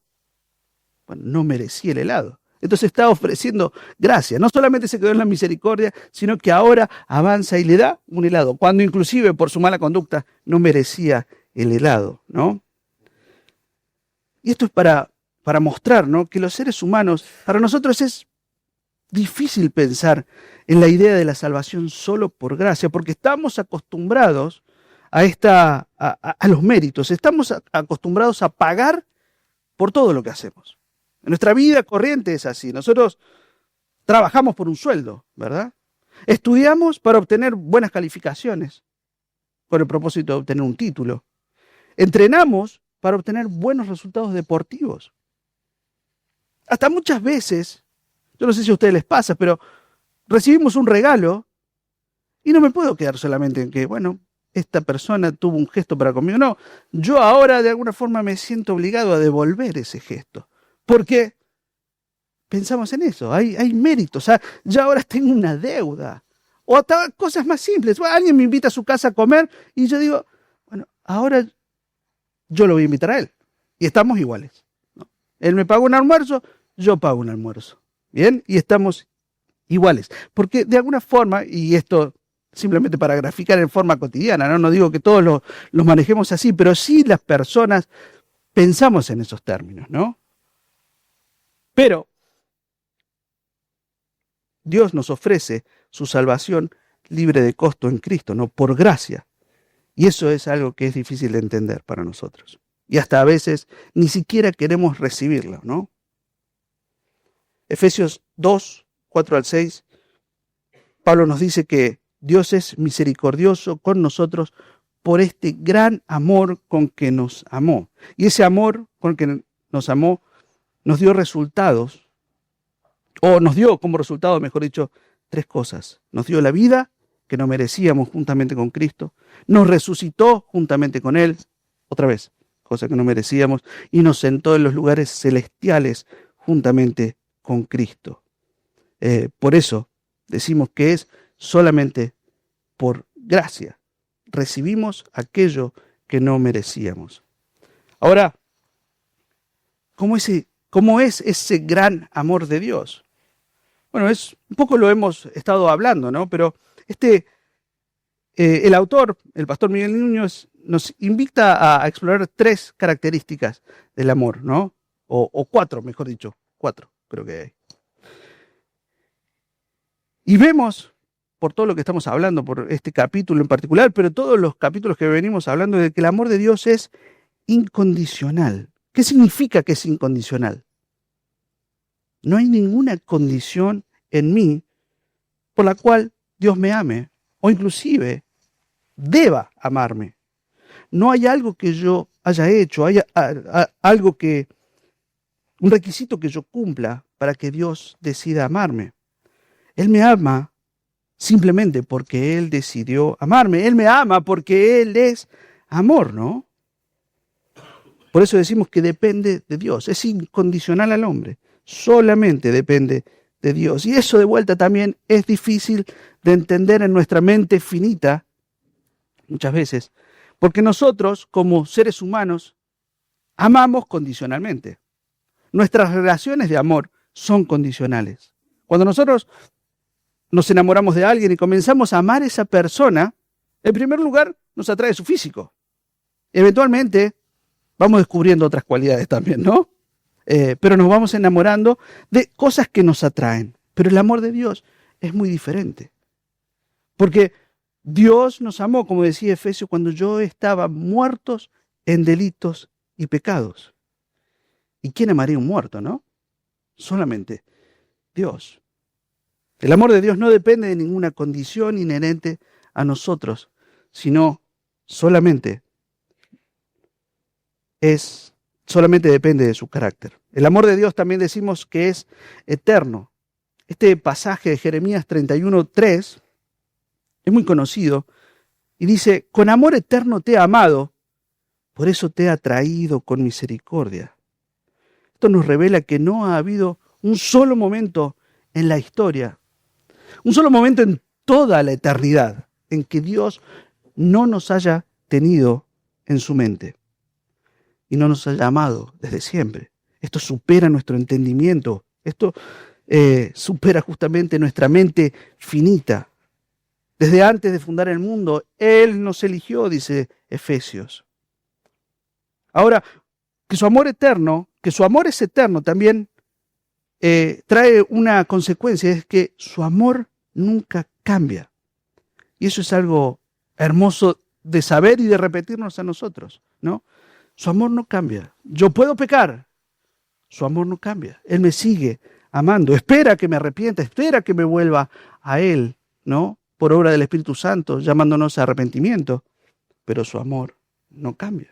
bueno, no merecía el helado. Entonces está ofreciendo gracia. No solamente se quedó en la misericordia, sino que ahora avanza y le da un helado, cuando inclusive por su mala conducta no merecía el helado, ¿no? Y esto es para mostrar, ¿no?, que los seres humanos, para nosotros es difícil pensar en la idea de la salvación solo por gracia, porque estamos acostumbrados a los méritos, estamos acostumbrados a pagar por todo lo que hacemos. En nuestra vida corriente es así. Nosotros trabajamos por un sueldo, ¿verdad? Estudiamos para obtener buenas calificaciones, con el propósito de obtener un título. Entrenamos para obtener buenos resultados deportivos. Hasta muchas veces, yo no sé si a ustedes les pasa, pero recibimos un regalo y no me puedo quedar solamente en que, bueno, esta persona tuvo un gesto para conmigo. No, yo ahora de alguna forma me siento obligado a devolver ese gesto. Porque pensamos en eso, hay méritos. O sea, ya ahora tengo una deuda. O hasta cosas más simples. Bueno, alguien me invita a su casa a comer y yo digo, bueno, ahora yo lo voy a invitar a él. Y estamos iguales, ¿no? Él me paga un almuerzo, yo pago un almuerzo. ¿Bien? Y estamos iguales. Porque de alguna forma, y esto simplemente para graficar en forma cotidiana, no digo que todos los manejemos así, pero sí las personas pensamos en esos términos, ¿no? Pero Dios nos ofrece su salvación libre de costo en Cristo, ¿no?, por gracia. Y eso es algo que es difícil de entender para nosotros. Y hasta a veces ni siquiera queremos recibirlo, ¿no? Efesios 2, 4 al 6, Pablo nos dice que Dios es misericordioso con nosotros por este gran amor con que nos amó. Y ese amor con que nos amó nos dio resultados, o nos dio como resultado, mejor dicho, 3 cosas. Nos dio la vida que no merecíamos juntamente con Cristo, nos resucitó juntamente con Él, otra vez, cosa que no merecíamos, y nos sentó en los lugares celestiales juntamente con Cristo. Por eso decimos que es solamente por gracia. Recibimos aquello que no merecíamos. Ahora, ¿cómo es ese gran amor de Dios? Bueno, un poco lo hemos estado hablando, ¿no? Pero el autor, el pastor Miguel Núñez, nos invita a explorar 3 características del amor, ¿no? O 4, mejor dicho, 4 creo que hay. Y vemos, por todo lo que estamos hablando, por este capítulo en particular, pero todos los capítulos que venimos hablando, de que el amor de Dios es incondicional. ¿Qué significa que es incondicional? No hay ninguna condición en mí por la cual Dios me ame, o inclusive deba amarme. No hay algo que yo haya hecho, un requisito que yo cumpla para que Dios decida amarme. Él me ama simplemente porque Él decidió amarme. Él me ama porque Él es amor, ¿no? Por eso decimos que depende de Dios. Es incondicional al hombre. Solamente depende de Dios. Y eso de vuelta también es difícil de entender en nuestra mente finita, muchas veces, porque nosotros, como seres humanos, amamos condicionalmente. Nuestras relaciones de amor son condicionales. Cuando nosotros nos enamoramos de alguien y comenzamos a amar a esa persona, en primer lugar nos atrae su físico. Eventualmente vamos descubriendo otras cualidades también, ¿no? pero nos vamos enamorando de cosas que nos atraen. Pero el amor de Dios es muy diferente. Porque Dios nos amó, como decía Efesios, cuando yo estaba muertos en delitos y pecados. ¿Y quién amaría a un muerto, no? Solamente Dios. El amor de Dios no depende de ninguna condición inherente a nosotros, sino solamente depende de su carácter. El amor de Dios también decimos que es eterno. Este pasaje de Jeremías 31:3 es muy conocido y dice: con amor eterno te he amado, por eso te he atraído con misericordia. Esto nos revela que no ha habido un solo momento en la historia, un solo momento en toda la eternidad, en que Dios no nos haya tenido en su mente y no nos haya amado desde siempre. Esto supera nuestro entendimiento, esto supera justamente nuestra mente finita. Desde antes de fundar el mundo, Él nos eligió, dice Efesios. Ahora, que su amor es eterno, también trae una consecuencia, es que su amor nunca cambia. Y eso es algo hermoso de saber y de repetirnos a nosotros, ¿no? Su amor no cambia. Yo puedo pecar, su amor no cambia. Él me sigue amando, espera que me arrepienta, espera que me vuelva a Él, ¿no? Por obra del Espíritu Santo, llamándonos a arrepentimiento, pero su amor no cambia.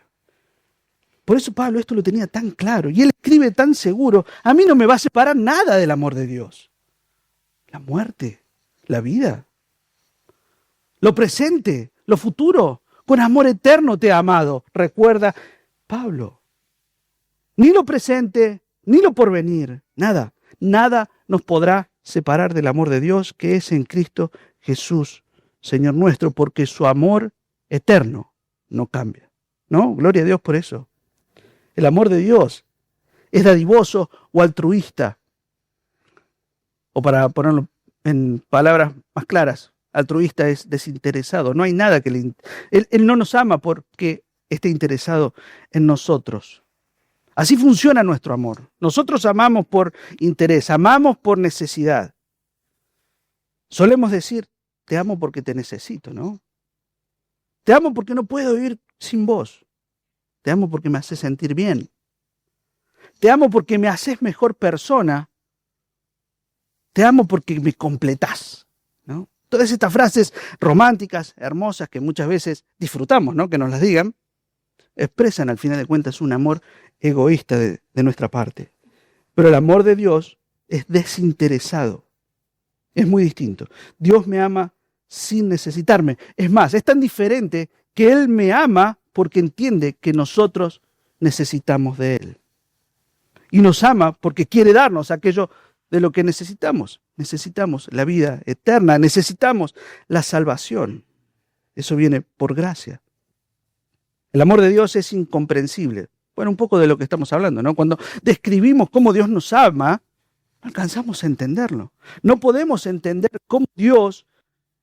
Por eso Pablo esto lo tenía tan claro y él escribe tan seguro: a mí no me va a separar nada del amor de Dios. La muerte, la vida, lo presente, lo futuro, con amor eterno te he amado. Recuerda Pablo, ni lo presente, ni lo porvenir, nada nos podrá separar del amor de Dios que es en Cristo Jesús, Señor nuestro, porque su amor eterno no cambia. ¿No? Gloria a Dios por eso. El amor de Dios es dadivoso o altruista. O para ponerlo en palabras más claras, altruista es desinteresado. No hay nada que Él no nos ama porque esté interesado en nosotros. Así funciona nuestro amor. Nosotros amamos por interés, amamos por necesidad. Solemos decir: te amo porque te necesito, ¿no? Te amo porque no puedo vivir sin vos. Te amo porque me haces sentir bien. Te amo porque me haces mejor persona. Te amo porque me completás, ¿no? Todas estas frases románticas, hermosas, que muchas veces disfrutamos, ¿no? Que nos las digan, expresan al final de cuentas un amor egoísta de nuestra parte. Pero el amor de Dios es desinteresado. Es muy distinto. Dios me ama sin necesitarme. Es más, es tan diferente que Él me ama porque entiende que nosotros necesitamos de Él. Y nos ama porque quiere darnos aquello de lo que necesitamos. Necesitamos la vida eterna, necesitamos la salvación. Eso viene por gracia. El amor de Dios es incomprensible. Bueno, un poco de lo que estamos hablando, ¿no? Cuando describimos cómo Dios nos ama, no alcanzamos a entenderlo. No podemos entender cómo Dios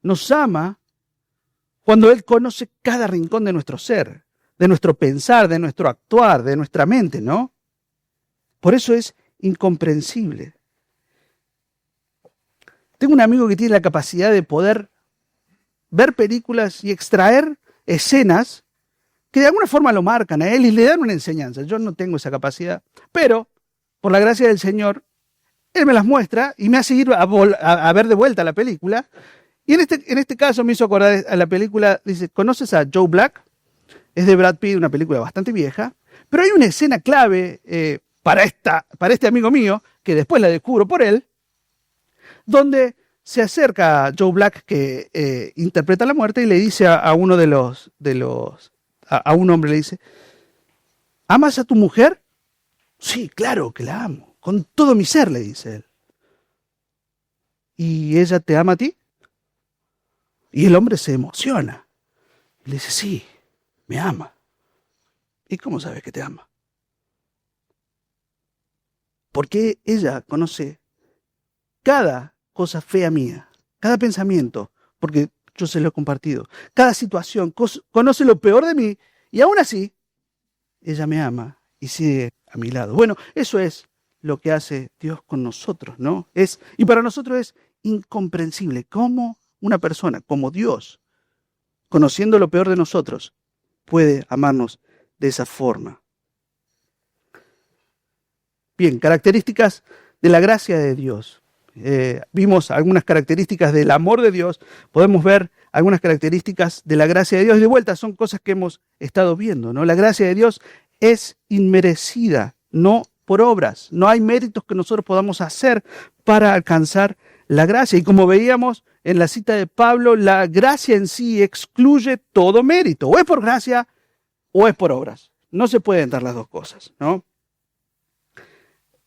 nos ama cuando Él conoce cada rincón de nuestro ser, de nuestro pensar, de nuestro actuar, de nuestra mente, ¿no? Por eso es incomprensible. Tengo un amigo que tiene la capacidad de poder ver películas y extraer escenas que de alguna forma lo marcan a él y le dan una enseñanza. Yo no tengo esa capacidad, pero por la gracia del Señor, Él me las muestra y me hace ir a ver de vuelta la película. Y en este caso me hizo acordar a la película, dice: ¿conoces a Joe Black? Es de Brad Pitt, una película bastante vieja, pero hay una escena clave para este amigo mío, que después la descubro por él, donde se acerca a Joe Black, que interpreta la muerte, y le dice a uno a un hombre, le dice: ¿amas a tu mujer? Sí, claro que la amo, con todo mi ser, le dice él. ¿Y ella te ama a ti? Y el hombre se emociona. Le dice: sí, me ama. ¿Y cómo sabes que te ama? Porque ella conoce cada cosa fea mía, cada pensamiento, porque yo se lo he compartido. Cada situación, conoce lo peor de mí y aún así, ella me ama y sigue a mi lado. Bueno, eso es lo que hace Dios con nosotros, ¿no? Y para nosotros es incomprensible cómo una persona como Dios, conociendo lo peor de nosotros, puede amarnos de esa forma. Bien, características de la gracia de Dios. Vimos algunas características del amor de Dios, podemos ver algunas características de la gracia de Dios. Y de vuelta son cosas que hemos estado viendo, ¿no? La gracia de Dios es inmerecida, no por obras. No hay méritos que nosotros podamos hacer para alcanzar la gracia. Y como veíamos en la cita de Pablo, la gracia en sí excluye todo mérito. O es por gracia o es por obras. No se pueden dar las dos cosas, ¿no?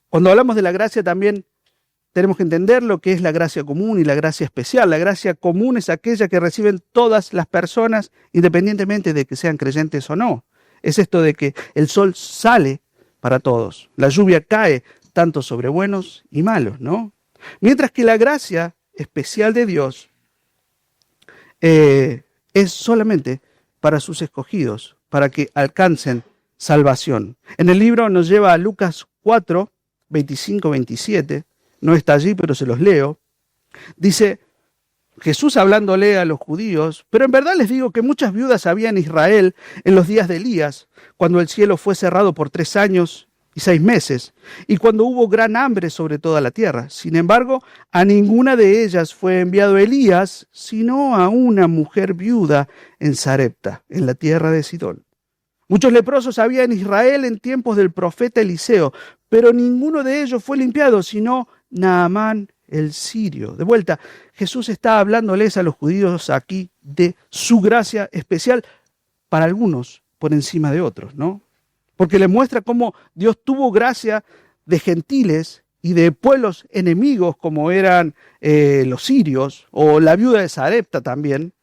Cuando hablamos de la gracia también tenemos que entender lo que es la gracia común y la gracia especial. La gracia común es aquella que reciben todas las personas, independientemente de que sean creyentes o no. Es esto de que el sol sale para todos. La lluvia cae tanto sobre buenos y malos, ¿no? Mientras que la gracia especial de Dios es solamente para sus escogidos, para que alcancen salvación. En el libro nos lleva a Lucas 4, 25, 27. No está allí, pero se los leo. Dice Jesús hablándole a los judíos: pero en verdad les digo que muchas viudas había en Israel en los días de Elías, cuando el cielo fue cerrado por 3 años y 6 meses, y cuando hubo gran hambre sobre toda la tierra. Sin embargo, a ninguna de ellas fue enviado Elías, sino a una mujer viuda en Sarepta, en la tierra de Sidón. Muchos leprosos había en Israel en tiempos del profeta Eliseo, pero ninguno de ellos fue limpiado, sino Naamán el sirio. De vuelta, Jesús está hablándoles a los judíos aquí de su gracia especial para algunos por encima de otros, ¿no? Porque le muestra cómo Dios tuvo gracia de gentiles y de pueblos enemigos como eran los sirios o la viuda de Sarepta también.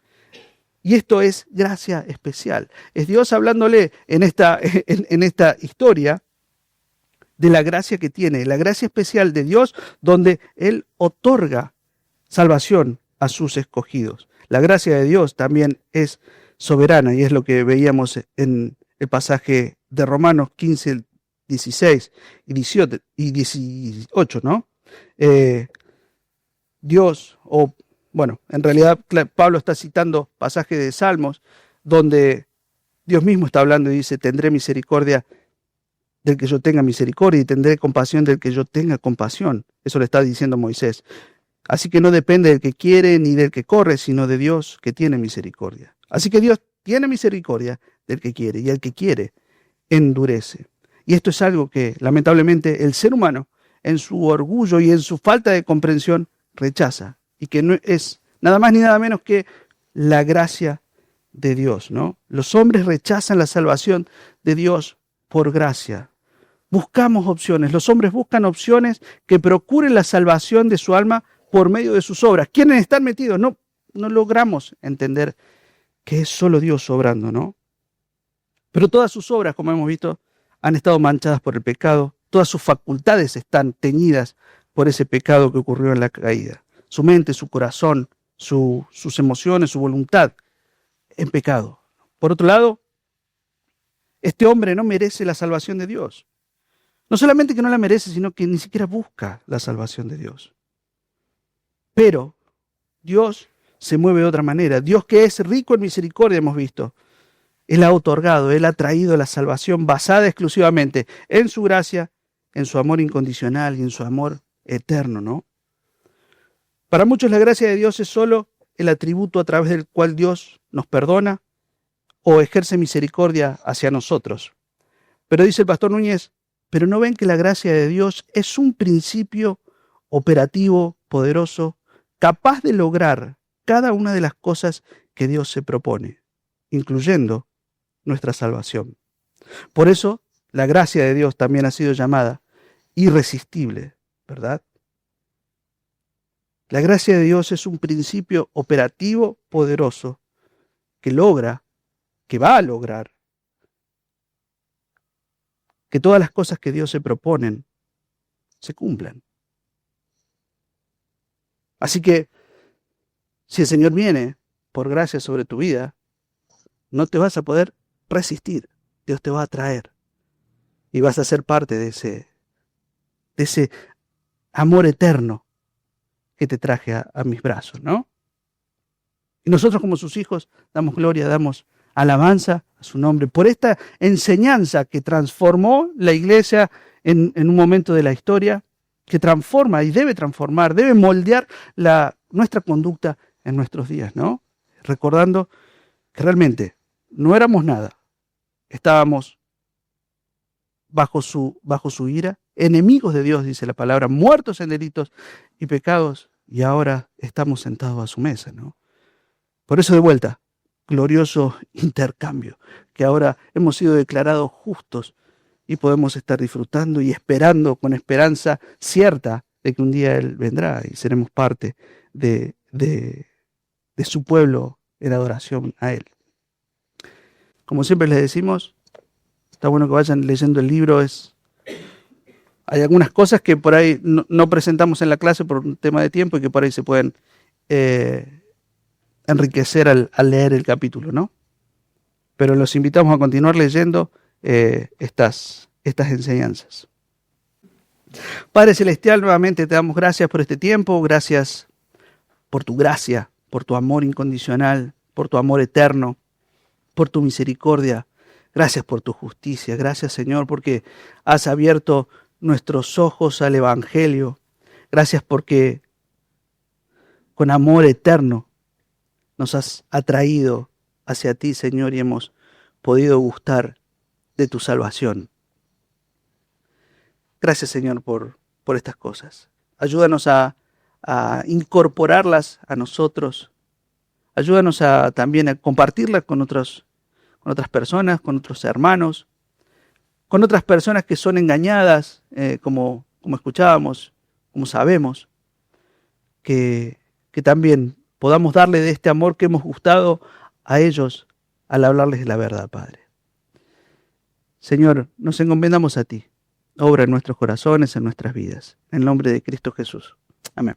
Y esto es gracia especial. Es Dios hablándole en esta historia de la gracia que tiene, la gracia especial de Dios, donde Él otorga salvación a sus escogidos. La gracia de Dios también es soberana, y es lo que veíamos en el pasaje de Romanos 15, 16 y 18, ¿no? En realidad Pablo está citando pasajes de Salmos, donde Dios mismo está hablando y dice: tendré misericordia del que yo tenga misericordia y tendré compasión del que yo tenga compasión. Eso le está diciendo Moisés. Así que no depende del que quiere ni del que corre, sino de Dios que tiene misericordia. Así que Dios tiene misericordia del que quiere, y al que quiere endurece. Y esto es algo que lamentablemente el ser humano, en su orgullo y en su falta de comprensión, rechaza, y que no es nada más ni nada menos que la gracia de Dios, ¿no? Los hombres rechazan la salvación de Dios por gracia. Buscamos opciones. Los hombres buscan opciones que procuren la salvación de su alma por medio de sus obras. ¿Quiénes están metidos? No logramos entender que es solo Dios obrando, ¿no? Pero todas sus obras, como hemos visto, han estado manchadas por el pecado. Todas sus facultades están teñidas por ese pecado que ocurrió en la caída. Su mente, su corazón, sus emociones, su voluntad, en pecado. Por otro lado, este hombre no merece la salvación de Dios. No solamente que no la merece, sino que ni siquiera busca la salvación de Dios. Pero Dios se mueve de otra manera. Dios, que es rico en misericordia, hemos visto, Él ha otorgado, Él ha traído la salvación basada exclusivamente en su gracia, en su amor incondicional y en su amor eterno, ¿no? Para muchos la gracia de Dios es solo el atributo a través del cual Dios nos perdona o ejerce misericordia hacia nosotros. Pero dice el pastor Núñez: pero no ven que la gracia de Dios es un principio operativo, poderoso, capaz de lograr cada una de las cosas que Dios se propone, incluyendo nuestra salvación. Por eso, la gracia de Dios también ha sido llamada irresistible, ¿verdad? La gracia de Dios es un principio operativo, poderoso, que va a lograr que todas las cosas que Dios se proponen se cumplan. Así que, si el Señor viene por gracia sobre tu vida, no te vas a poder resistir. Dios te va a traer. y vas a ser parte de ese amor eterno que te traje a mis brazos, ¿no? Y nosotros como sus hijos damos gloria, damos alabanza a su nombre por esta enseñanza que transformó la iglesia en un momento de la historia, que transforma y debe transformar, debe moldear nuestra conducta en nuestros días, ¿no? Recordando que realmente no éramos nada, estábamos bajo su ira, enemigos de Dios, dice la palabra, muertos en delitos y pecados, y ahora estamos sentados a su mesa, ¿no? Por eso de vuelta, glorioso intercambio, que ahora hemos sido declarados justos y podemos estar disfrutando y esperando con esperanza cierta de que un día Él vendrá y seremos parte de su pueblo en adoración a Él. Como siempre les decimos, está bueno que vayan leyendo el libro. Hay algunas cosas que por ahí no presentamos en la clase por un tema de tiempo y que por ahí se pueden enriquecer al leer el capítulo, ¿no? Pero los invitamos a continuar leyendo estas enseñanzas. Padre Celestial, nuevamente te damos gracias por este tiempo, gracias por tu gracia, por tu amor incondicional, por tu amor eterno, por tu misericordia. Gracias por tu justicia. Gracias, Señor, porque has abierto nuestros ojos al Evangelio. Gracias porque con amor eterno nos has atraído hacia ti, Señor, y hemos podido gustar de tu salvación. Gracias, Señor, por estas cosas. Ayúdanos a incorporarlas a nosotros. Ayúdanos también a compartirlas con otras personas, con otros hermanos, con otras personas que son engañadas, como escuchábamos, como sabemos, que también podamos darle de este amor que hemos gustado a ellos al hablarles de la verdad, Padre. Señor, nos encomendamos a ti. Obra en nuestros corazones, en nuestras vidas. En el nombre de Cristo Jesús. Amén.